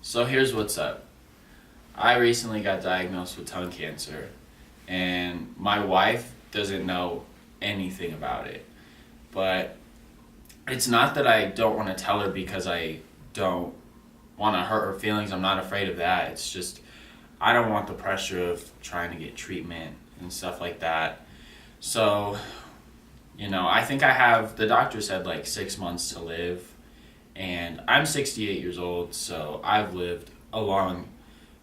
So here's what's up. I recently got diagnosed with tongue cancer, and my wife doesn't know anything about it. But it's not that I don't want to tell her because I don't want to hurt her feelings. I'm not afraid of that. It's just I don't want the pressure of trying to get treatment and stuff like that. So, I think the doctor said like 6 months to live. And I'm 68 years old, so I've lived a long,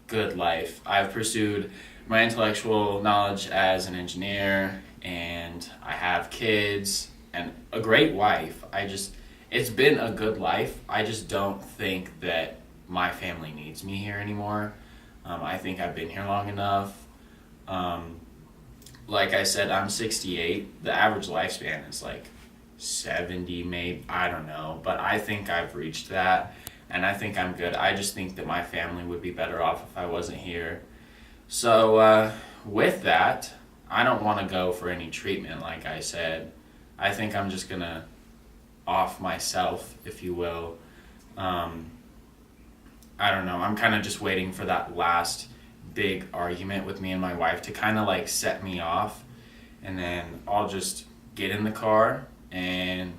good life. I've pursued my intellectual knowledge as an engineer, and I have kids and a great wife. It's been a good life. I just don't think that my family needs me here anymore. I think I've been here long enough. Like I said, I'm 68. The average lifespan is like 70 maybe, I don't know, but I think I've reached that and I think I'm good. I just think that my family would be better off if I wasn't here. So with that, I don't want to go for any treatment. Like I said, I think I'm just gonna off myself, if you will. I don't know, I'm kind of just waiting for that last big argument with me and my wife to kind of like set me off, and then I'll just get in the car and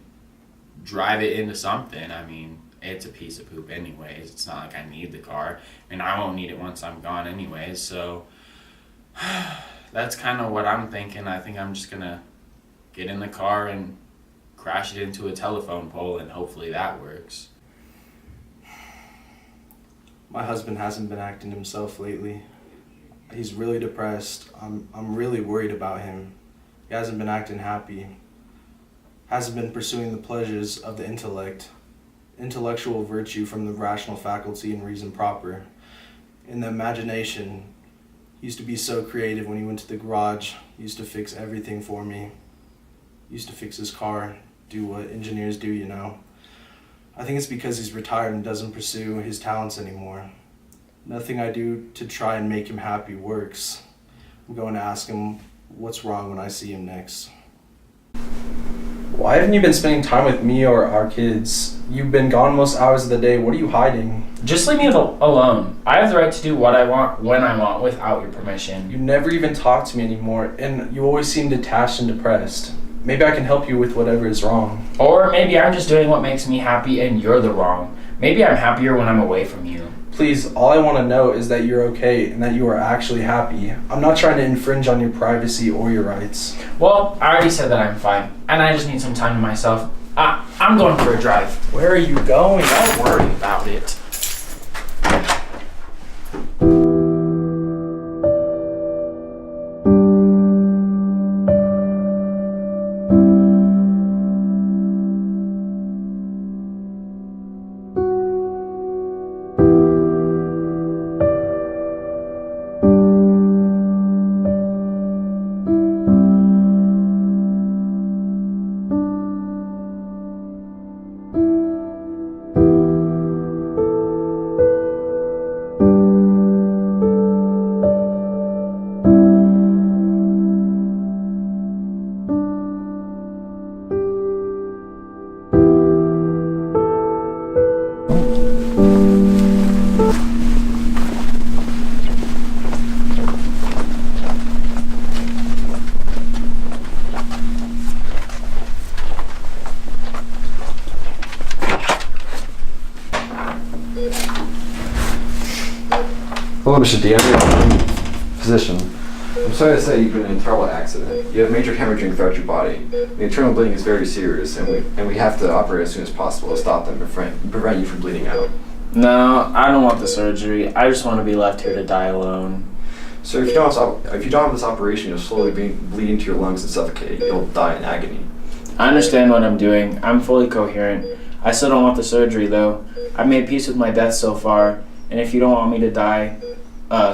drive it into something. I mean, it's a piece of poop anyways. It's not like I need the car, and I won't need it once I'm gone anyways. So that's kind of what I'm thinking. I think I'm just gonna get in the car and crash it into a telephone pole, and hopefully that works. My husband hasn't been acting himself lately. He's really depressed. I'm really worried about him. He hasn't been acting happy. Hasn't been pursuing the pleasures of the intellectual virtue from the rational faculty and reason proper. In the imagination, he used to be so creative when he went to the garage. He used to fix everything for me. He used to fix his car, do what engineers do, I think it's because he's retired and doesn't pursue his talents anymore. Nothing I do to try and make him happy works. I'm going to ask him what's wrong when I see him next. Why haven't you been spending time with me or our kids? You've been gone most hours of the day. What are you hiding? Just leave me alone. I have the right to do what I want when I want without your permission. You never even talk to me anymore, and you always seem detached and depressed. Maybe I can help you with whatever is wrong. Or maybe I'm just doing what makes me happy and you're the wrong. Maybe I'm happier when I'm away from you. Please, all I want to know is that you're okay and that you are actually happy. I'm not trying to infringe on your privacy or your rights. Well, I already said that I'm fine, and I just need some time to myself. I'm going for a drive. Where are you going? Don't worry about it. Hello, Mr. DeAndre, physician. I'm sorry to say you've been in a terrible accident. You have major hemorrhaging throughout your body. The internal bleeding is very serious, and we have to operate as soon as possible to stop them and prevent you from bleeding out. No, I don't want the surgery. I just want to be left here to die alone. Sir, if you don't have this operation, you'll slowly bleed into your lungs and suffocate. You'll die in agony. I understand what I'm doing. I'm fully coherent. I still don't want the surgery, though. I've made peace with my death so far, and if you don't want me to die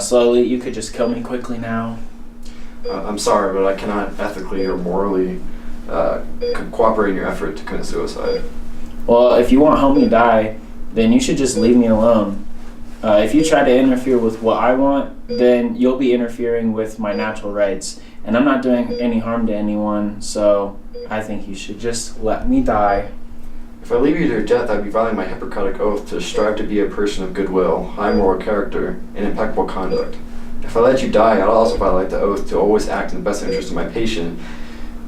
slowly, you could just kill me quickly now. I'm sorry, but I cannot ethically or morally cooperate in your effort to commit suicide. Well, if you won't help me die, then you should just leave me alone. If you try to interfere with what I want, then you'll be interfering with my natural rights, and I'm not doing any harm to anyone, so I think you should just let me die. If I leave you to your death, I'd be violating my Hippocratic oath to strive to be a person of goodwill, high moral character, and impeccable conduct. If I let you die, I'd also violate the oath to always act in the best interest of my patient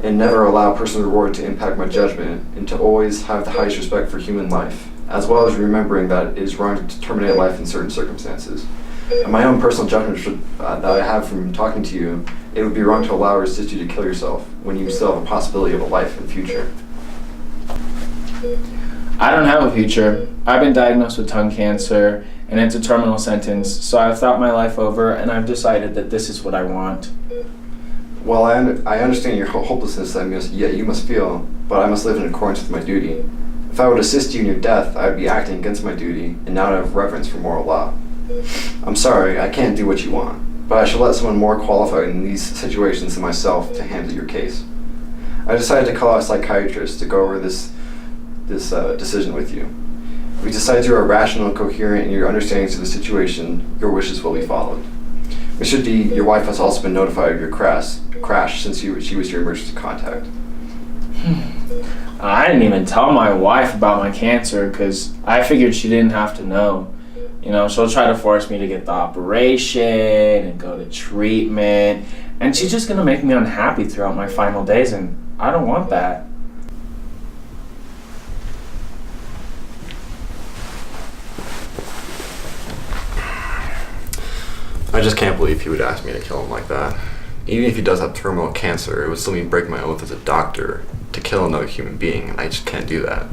and never allow personal reward to impact my judgment, and to always have the highest respect for human life, as well as remembering that it is wrong to terminate life in certain circumstances. And my own personal judgment that I have from talking to you, it would be wrong to allow or assist you to kill yourself when you still have a possibility of a life in the future. I don't have a future. I've been diagnosed with tongue cancer, and it's a terminal sentence, so I've thought my life over, and I've decided that this is what I want. Well, I understand your hopelessness that you must feel, but I must live in accordance with my duty. If I would assist you in your death, I would be acting against my duty, and now I have reverence for moral law. I'm sorry, I can't do what you want, but I shall let someone more qualified in these situations than myself to handle your case. I decided to call out a psychiatrist to go over this decision with you. We decided you are rational and coherent in your understandings of the situation, your wishes will be followed. Mr. D, your wife has also been notified of your crash since she was your emergency contact. I didn't even tell my wife about my cancer because I figured she didn't have to know. You know, she'll try to force me to get the operation and go to treatment, and she's just gonna make me unhappy throughout my final days, and I don't want that. I just can't believe he would ask me to kill him like that. Even if he does have terminal cancer, it would still mean breaking my oath as a doctor to kill another human being, and I just can't do that.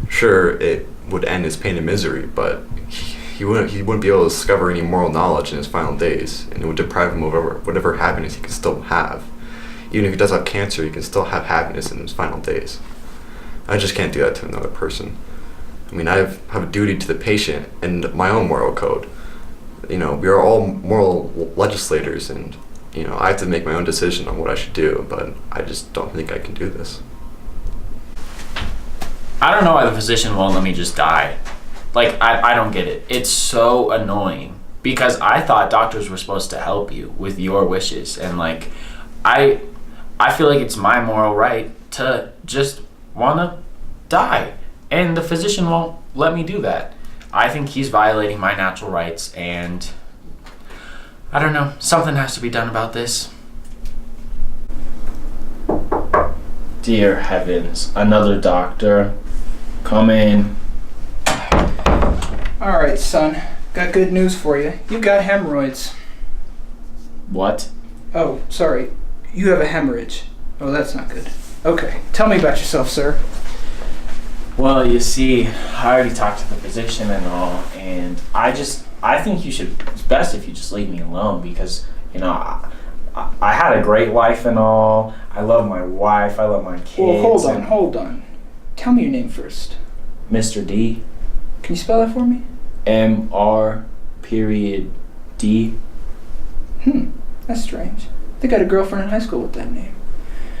Sure, it would end his pain and misery, but he wouldn't be able to discover any moral knowledge in his final days, and it would deprive him of whatever happiness he can still have. Even if he does have cancer, he can still have happiness in his final days. I just can't do that to another person. I mean, I have a duty to the patient and my own moral code. You know, we are all moral legislators, and you know, I have to make my own decision on what I should do, but I just don't think I can do this. I don't know why the physician won't let me just die. Like, I don't get it. It's so annoying because I thought doctors were supposed to help you with your wishes, and like, I feel like it's my moral right to just want to die, and the physician won't let me do that. I think he's violating my natural rights, and I don't know, something has to be done about this. Dear heavens, another doctor. Come in. All right, son. Got good news for you. You got hemorrhoids. What? Oh, sorry. You have a hemorrhage. Oh, that's not good. Okay. Tell me about yourself, sir. Well, you see, I already talked to the physician and all, and I think it's best if you just leave me alone because, you know, I had a great life and all. I love my wife. I love my kids. Well, hold on. Tell me your name first. Mr. D. Can you spell that for me? M.R.D. That's strange. I think I had a girlfriend in high school with that name.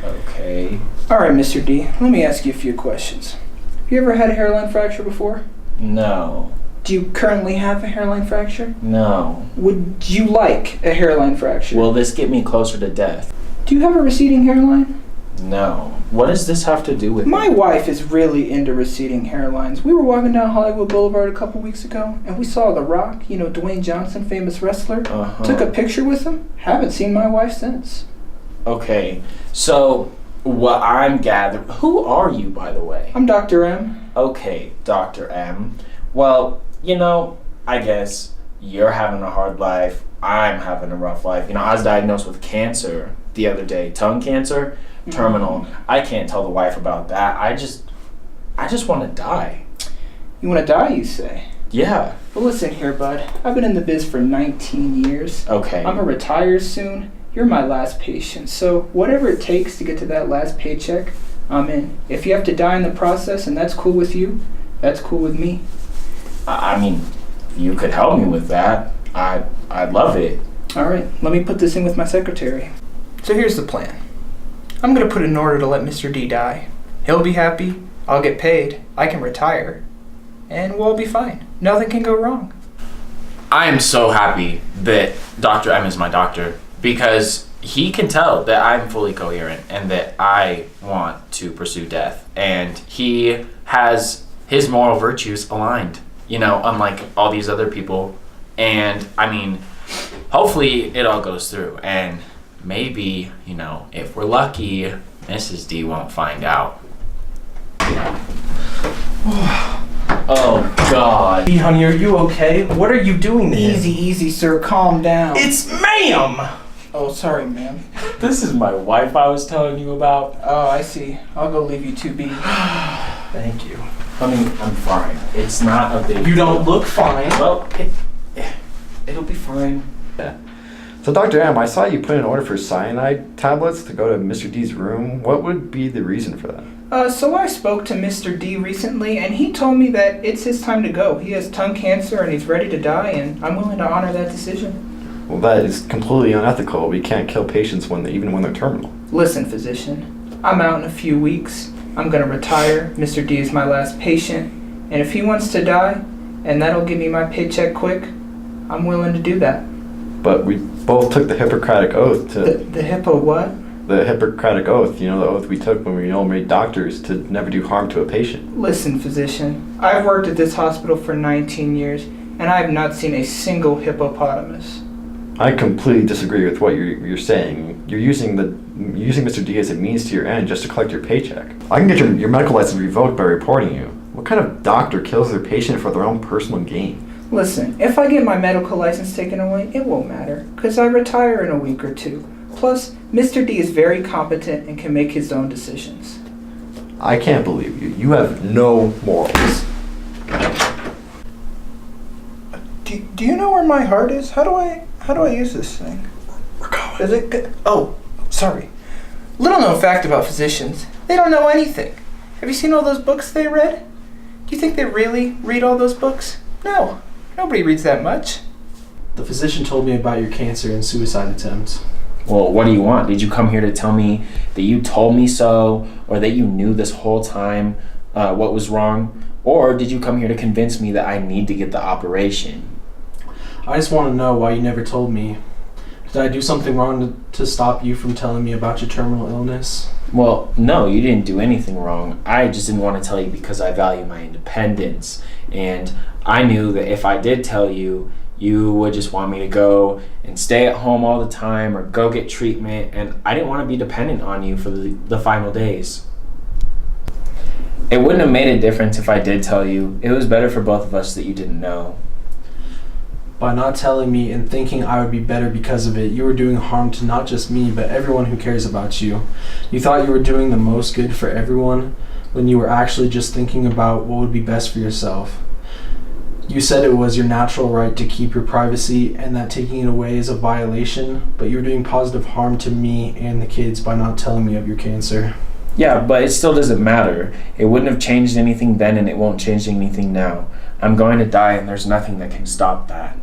Okay. All right, Mr. D. Let me ask you a few questions. Have you ever had a hairline fracture before? No. Do you currently have a hairline fracture? No. Would you like a hairline fracture? Will this get me closer to death? Do you have a receding hairline? No. What does this have to do with My it? wife is really into receding hairlines. We were walking down Hollywood Boulevard a couple weeks ago, and we saw The Rock, you know, Dwayne Johnson, famous wrestler. Uh-huh. Took a picture with him. Haven't seen my wife since. Okay. So, what I'm gathering... Who are you, by the way? I'm Dr. M. Okay, Dr. M. Well, you know, I guess you're having a hard life. I'm having a rough life. You know, I was diagnosed with cancer the other day. Tongue cancer. Terminal. I can't tell the wife about that. I just want to die. You want to die, you say? Yeah. Well, listen here, bud. I've been in the biz for 19 years. Okay. I'm going to retire soon. You're my last patient. So whatever it takes to get to that last paycheck, I'm in. If you have to die in the process and that's cool with you, that's cool with me. I mean, you could help me with that. I'd love it. All right, let me put this in with my secretary. So here's the plan. I'm going to put an order to let Mr. D die. He'll be happy, I'll get paid, I can retire, and we'll all be fine. Nothing can go wrong. I am so happy that Dr. M is my doctor because he can tell that I'm fully coherent and that I want to pursue death. And he has his moral virtues aligned, you know, unlike all these other people. And I mean, hopefully it all goes through. And maybe, you know, if we're lucky, Mrs. D won't find out. Oh, God. Hey, honey, are you okay? What are you doing to him? Easy, sir. Calm down. It's ma'am! Oh, sorry, ma'am. This is my wife I was telling you about. Oh, I see. I'll go leave you to be. Thank you. Honey, I'm fine. It's not a big You deal. don't look fine. Well, it'll be fine. So, Dr. M, I saw you put in an order for cyanide tablets to go to Mr. D's room. What would be the reason for that? So I spoke to Mr. D recently, and he told me that it's his time to go. He has tongue cancer and he's ready to die, and I'm willing to honor that decision. Well, that is completely unethical. We can't kill patients even when they're terminal. Listen, physician, I'm out in a few weeks. I'm gonna retire. Mr. D is my last patient, and if he wants to die, and that'll give me my paycheck quick, I'm willing to do that. But we both took the Hippocratic Oath The hippo what? the Hippocratic Oath, you know, the oath we took when we all made doctors to never do harm to a patient. Listen, physician, I've worked at this hospital for 19 years, and I have not seen a single hippopotamus. I completely disagree with what you're saying. You're using Mr. D as a means to your end just to collect your paycheck. I can get your medical license revoked by reporting you. What kind of doctor kills their patient for their own personal gain? Listen, if I get my medical license taken away, it won't matter, because I retire in a week or two. Plus, Mr. D is very competent and can make his own decisions. I can't believe you. You have no morals. Do you know where my heart is? How do I use this thing? We're going. Is it good? Oh, sorry. Little known fact about physicians. They don't know anything. Have you seen all those books they read? Do you think they really read all those books? No. Nobody reads that much. The physician told me about your cancer and suicide attempts. Well, what do you want? Did you come here to tell me that you told me so, or that you knew this whole time what was wrong? Or did you come here to convince me that I need to get the operation? I just want to know why you never told me. Did I do something wrong to stop you from telling me about your terminal illness? Well, no, you didn't do anything wrong. I just didn't want to tell you because I value my independence. And I knew that if I did tell you, you would just want me to go and stay at home all the time or go get treatment. And I didn't want to be dependent on you for the final days. It wouldn't have made a difference if I did tell you. It was better for both of us that you didn't know. By not telling me and thinking I would be better because of it, you were doing harm to not just me, but everyone who cares about you. You thought you were doing the most good for everyone when you were actually just thinking about what would be best for yourself. You said it was your natural right to keep your privacy and that taking it away is a violation, but you were doing positive harm to me and the kids by not telling me of your cancer. Yeah, but it still doesn't matter. It wouldn't have changed anything then and it won't change anything now. I'm going to die and there's nothing that can stop that.